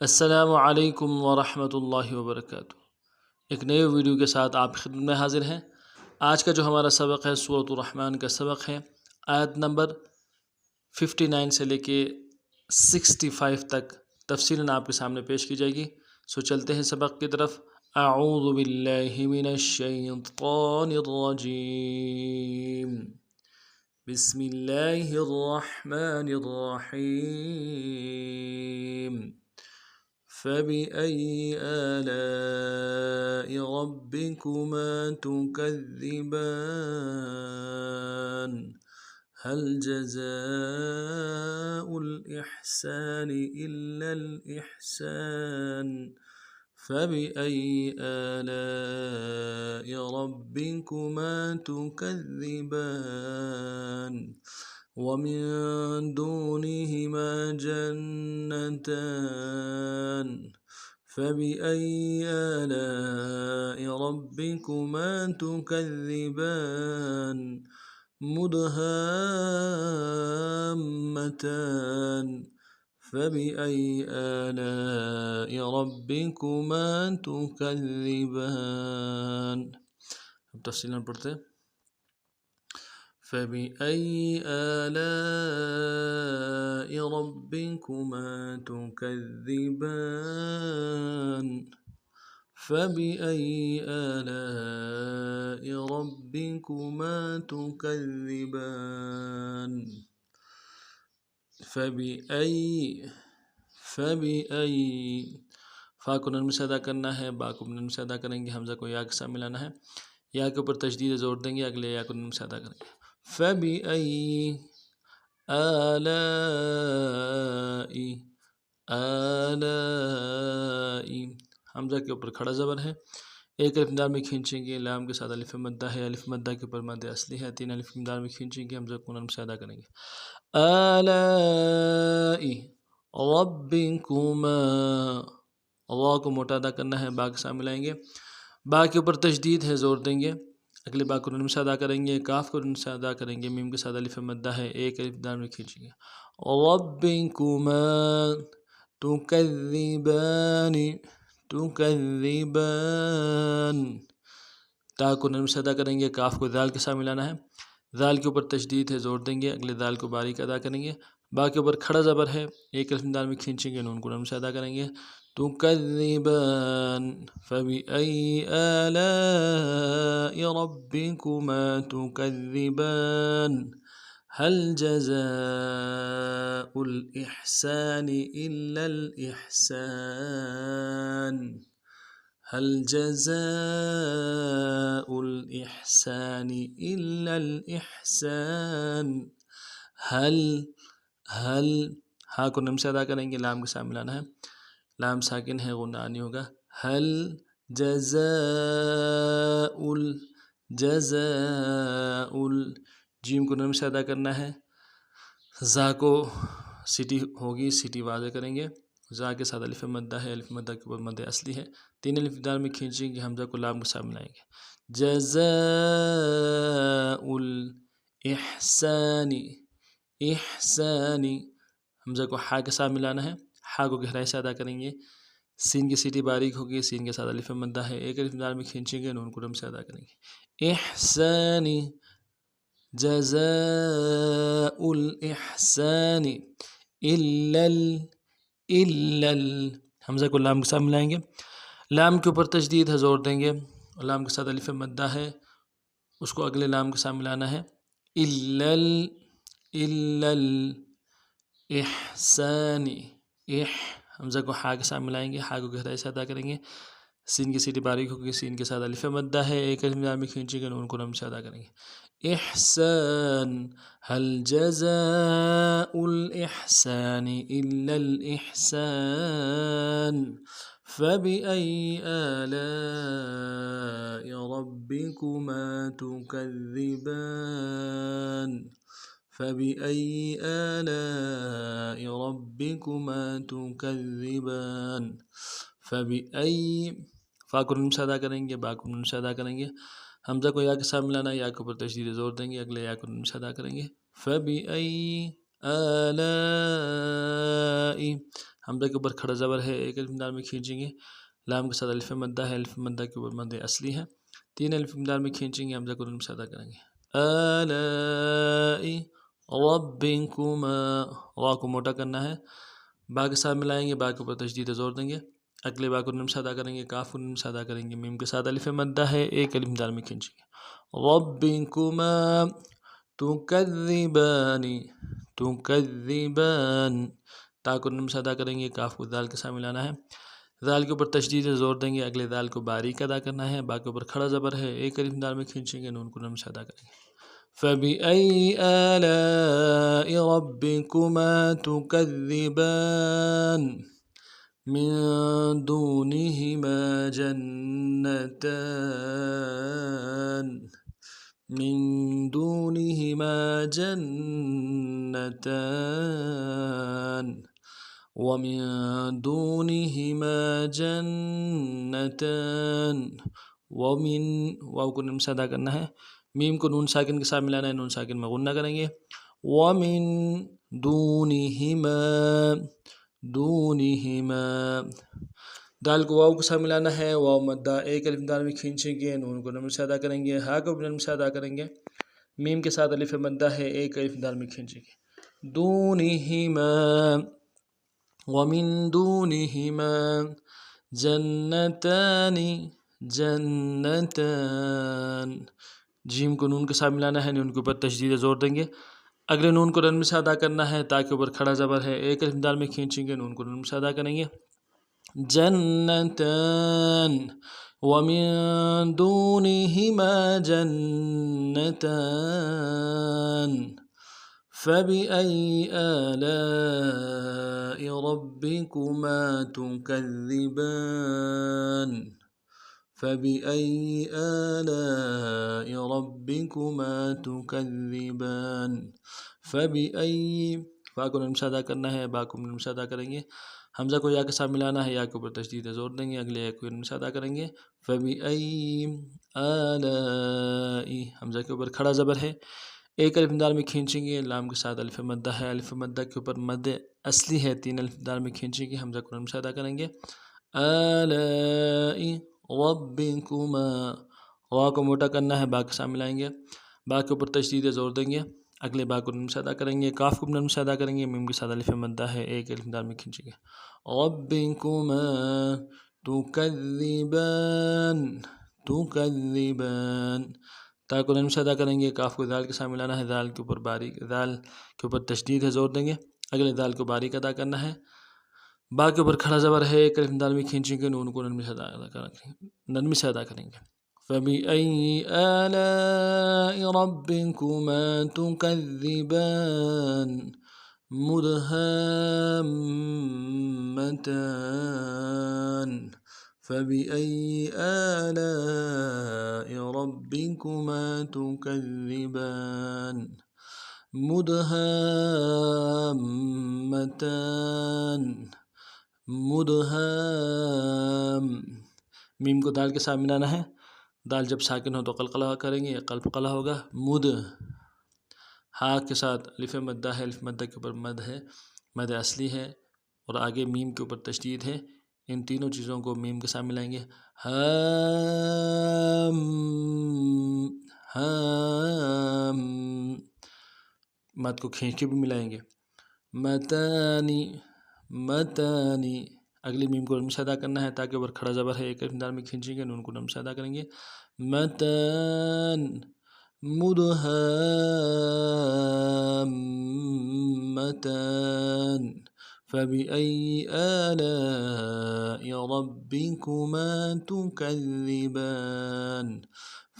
السلام علیکم ورحمۃ اللہ وبرکاتہ۔ ایک نئے ویڈیو کے ساتھ آپ کی خدمت میں حاضر ہیں۔ آج کا جو ہمارا سبق ہے سورۃ الرحمن کا سبق ہے، آیت نمبر 59 سے لے کے 65 تک تفصیلاً آپ کے سامنے پیش کی جائے گی۔ سو چلتے ہیں سبق کی طرف۔ اعوذ باللہ من الشیطان الرجیم، بسم اللہ الرحمن الرحیم۔ فبأي آلاء ربكما تكذبان هل جزاء الإحسان إلا الإحسان فبأي آلاء ربكما تكذبان ومن دونهما جنتان فبأي آلاء ربكما تكذبان مدهامتان فبأي آلاء ربكما تكذبان۔ اب تفصیلاً پڑھتے ہیں۔ فبأي آلاء ربكما تكذبان فبأي آلاء ربكما تكذبان فبأي فا کو نرم سے ادا کرنا ہے، با کو نرم سے ادا کریں گے، حمزہ کو یا کے ساتھ ملانا ہے، یا کے اوپر تشدید زور دیں گے، اگلے یا کو نرم سے ادا کریں گے۔ فبأي آلاء حمزہ کے اوپر کھڑا زبر ہے، ایک الف مدار میں کھینچیں گے، لام کے ساتھ الف مدہ ہے، الف مدہ کے اوپر مد اصلی ہے، تین الف مدار میں کھینچیں گے، حمزہ کو نرم سے ادا کریں گے۔ آلاء ربکما، را کو موٹا ادا کرنا ہے، با کے ساتھ ملائیں گے، با کے اوپر تشدید ہے، زور دیں گے، اگلے با کو نرم سے ادا کریں گے، کاف کو نرم سے ادا کریں گے، میم کے ساتھ الف مدہ ہے، ایک الف مدار میں کھینچیں گے۔ ربکما تکذبان، تا کو نرم سے ادا کریں گے، کاف کو دال کے ساتھ ملانا ہے، دال کے اوپر تشدید ہے، زور دیں گے، اگلے دال کو باریک ادا کریں گے، با کے اوپر کھڑا زبر ہے، ایک الف مدار میں کھینچیں گے، نون کو نرم سے ادا کریں گے، تکذبان فبأي آلاء ربكما تكذبان هل جزاء الإحسان إلا الإحسان هل جزاء الإحسان إلا الإحسان هل ہا کو نم سے ادا کریں گے، لام کے ساتھ ملانا ہے، لام ساکن ہے، غنہ آنی ہوگا۔ هل جزاء جیم کو نرم سے ادا کرنا ہے، زا کو سیٹی ہوگی، سیٹی واضح کریں گے، زا کے ساتھ الف مدہ ہے، الف مدہ کے اوپر مد اصلی ہے، تین الف مدار میں کھینچیں گے، حمزہ کو لام کے ساتھ ملائیں گے۔ جزاء الاحسان، احسانی، حمزہ کو حا کے ساتھ ملانا ہے، حا کو گہرائی سے ادا کریں گے، سین کی سیٹی باریک ہوگی، سین کے ساتھ الف مدہ ہے، ایک الف مدار میں کھینچیں گے، نون کو نرم سے ادا کریں گے۔ احسانی جزاء الاحسان الا حمزہ کو لام کے ساتھ ملائیں گے، لام کے اوپر تشدید ہے، زور دیں گے، لام کے ساتھ الف مدہ ہے، اس کو اگلے لام کے ساتھ ملانا ہے، الا الاحسان، حمزہ کو حا کے ساتھ ملائیں گے، حا کو گہرائی سے ادا کریں گے، سین کی سیٹی باریک ہوگی، سین کے ساتھ الف مدہ ہے، ایک الف مدار میں کھینچیں گے، نون کو نرم سے ادا کریں گے۔ احسان هل جزاء الإحسان إلا الإحسان فبأي آلاء ربكما تكذبان فبأي آلاء ربكما تكذبان فبأي فا کو نون سے ادا کریں گے، با کو نون سے ادا کریں گے، حمزہ کو یا کے ساتھ ملانا ہے، یا کے اوپر تشدید زور دیں گے، اگلے یا کو نون سے ادا کریں گے۔ فبأي آلاء حمزہ کے اوپر کھڑا زبر ہے، ایک الف مدار میں کھینچیں گے، لام کے ساتھ الف مدہ ہے، الف مدہ کے اوپر مد اصلی ہے، 3 الف مدار میں کھینچیں گے، حمزہ کو نون سے ادا کریں گے، آلائی ربکما، را کو موٹا کرنا ہے، با کے ساتھ ملائیں گے، با کے اوپر تشدید زور دیں گے، اگلے با کو نون سے ادا کریں گے، کاف کو نون سے ادا کریں گے، میم کے ساتھ الف مدہ ہے، ایک الف مدار میں کھینچیں گے، ربکما تکذبان، تکذبان، تا کو نون سے ادا کریں گے، کاف کو دال کے ساتھ ملانا ہے، دال کے اوپر تشدید زور دیں گے، اگلے دال کو باریک ادا کرنا ہے، با کے اوپر کھڑا زبر ہے، ایک الف مدار میں کھینچیں گے، نون کو نون سے ادا کریں گے، فَبِأَيِّ آلَاءِ رَبِّكُمَا تُكَذِّبَانِ مِن دُونِهِمَا جَنَّتَانِ، من دونهما جنتان، ومن دونهما جنتان، ومن، واو کو نون سے ادا کرنا ہے، میم کو نون ساکن کے ساتھ ملانا ہے، نون ساکن میں غنہ کریں گے، ومن دونهما، دونهما، دال کو واو کے ساتھ ملانا ہے، واو مدہ ایک الف مدار میں کھینچیں گے، نون کو نون سے ادا کریں گے، ہا کو بھی نون سے ادا کریں گے، میم کے ساتھ الف مدہ ہے، ایک الف مدار میں کھینچیں گے، دونہما، ومن دونہما جنتان، جنتان، جیم کو نون کے ساتھ ملانا ہے، نون کے اوپر تشدید زور دیں گے، اگلے نون کو نرمی سے ادا کرنا ہے، تا کے اوپر کھڑا زبر ہے، ایک الف مدار میں کھینچیں گے، نون کو نرمی سے ادا کریں گے، جنتان، ومن دونهما جنتان، فبأي آلاء ربكما تكذبان، فبأي آلاء ربكما تكذبان، فبأي، فا کو نون سے ادا کرنا ہے، با کو نون سے ادا کریں گے، حمزہ کو یا کے ساتھ ملانا ہے، یا کے اوپر تشدید زور دیں گے، اگلے یا کو نون سے ادا کریں گے، فبأي آلاء، حمزہ کے اوپر کھڑا زبر ہے، ایک الف مدار میں کھینچیں گے، لام کے ساتھ الف مدہ ہے، الف مدہ کے اوپر مد اصلی ہے، 3 الف مدار میں کھینچیں گے، حمزہ کو نون سے ادا کریں گے، آلاء ربکما، را کو موٹا کرنا ہے، با کے ساتھ ملائیں گے، با کے اوپر تشدید زور دیں گے، اگلے با کو نون سے ادا کریں گے، کاف کو نون سے ادا کریں گے، میم کے ساتھ الف مدہ ہے، ایک الف مدار میں کھینچیں گے، ربکما تکذبان، تکذبان، تا کو نون سے ادا کریں گے، کاف کو دال کے ساتھ ملانا ہے، دال کے اوپر باریک، دال کے اوپر تشدید ہے، زور دیں گے، اگلے دال کو باریک ادا کرنا ہے، با کے اوپر کھڑا زبر ہے، ایک الف مدار میں کھینچیں گے، نون کو نرمی سے ادا کریں گے، فبأي آلاء ربكما تكذبان مدهامتان، فبأي آلاء ربكما تكذبان مدهامتان، مدہام، میم کو دال کے ساتھ ملانا ہے، دال جب ساکن ہو تو قلقلہ کریں گے، قلقلہ ہوگا، مد، ہا کے ساتھ الف مدہ ہے، الف مدہ کے اوپر مد ہے، مد اصلی ہے، اور آگے میم کے اوپر تشدید ہے، ان تینوں چیزوں کو میم کے ساتھ ملائیں گے، ہام، ہام، مد کو کھینچ کے بھی ملائیں گے، متانی، متانی، اگلی میم کو نون سے ادا کرنا ہے، تاکہ اوپر کھڑا زبر ہے، ایک الف مدار میں کھینچیں گے، نون کو نون سے ادا کریں گے، متان مدہامتان، فبأي آلاء ربكما تكذبان،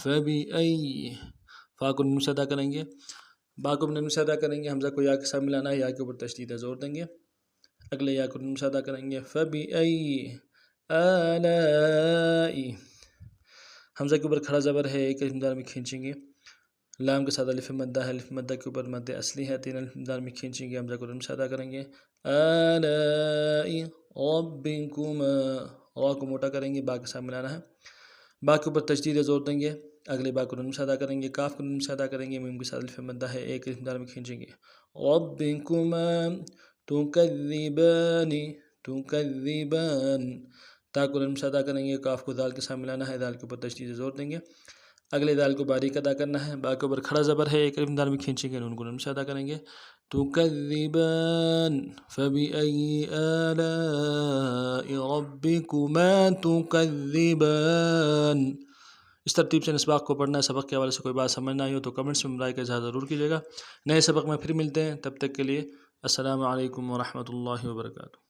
فبأي، فا کو نون سے ادا کریں گے، با کو نون سے ادا کریں گے، حمزہ کو یا کے ساتھ ملانا ہے، یا کے اوپر تشدید زور دیں گے، اگلے یا کو نون سے ادا کریں گے، فبأي آلاء، حمزہ کے اوپر کھڑا زبر ہے، ایک الف مدار میں کھینچیں گے، لام کے ساتھ الف مدہ ہے، الف مدہ کے اوپر مد اصلی ہے، 3 الف مدار میں کھینچیں گے، حمزہ کو نون سے ادا کریں گے، آلاء ربکما، را کو موٹا کریں گے، با کے ساتھ ملانا ہے، با کے اوپر تشدید زور دیں گے، اگلے با کو نون سے ادا کریں گے، کاف کو نون سے ادا کریں گے، میم کے ساتھ الف مدہ ہے، ایک الف مدار میں کھینچیں گے، ربکما تکذبان، تکذبان، تا کو لمس ادا کریں گے، کاف کو دال کے ساتھ ملانا ہے، دال کے اوپر تشدید زور دیں گے، اگلے دال کو باریک ادا کرنا ہے، با کے اوپر کھڑا زبر ہے، ایک الف دال میں کھینچیں گے، نون کو لمس ادا کریں گے، تکذبان فبأي آلاء ربكما تكذبان۔ اس ترتیب سے اسباق کو پڑھنا ہے۔ سبق کے حوالے سے کوئی بات سمجھ نہ آئی ہو تو کمنٹس میں رائے کا اظہار ضرور کیجیے گا۔ نئے سبق میں پھر ملتے ہیں، تب تک کے لیے السلام علیکم ورحمۃ اللہ وبرکاتہ۔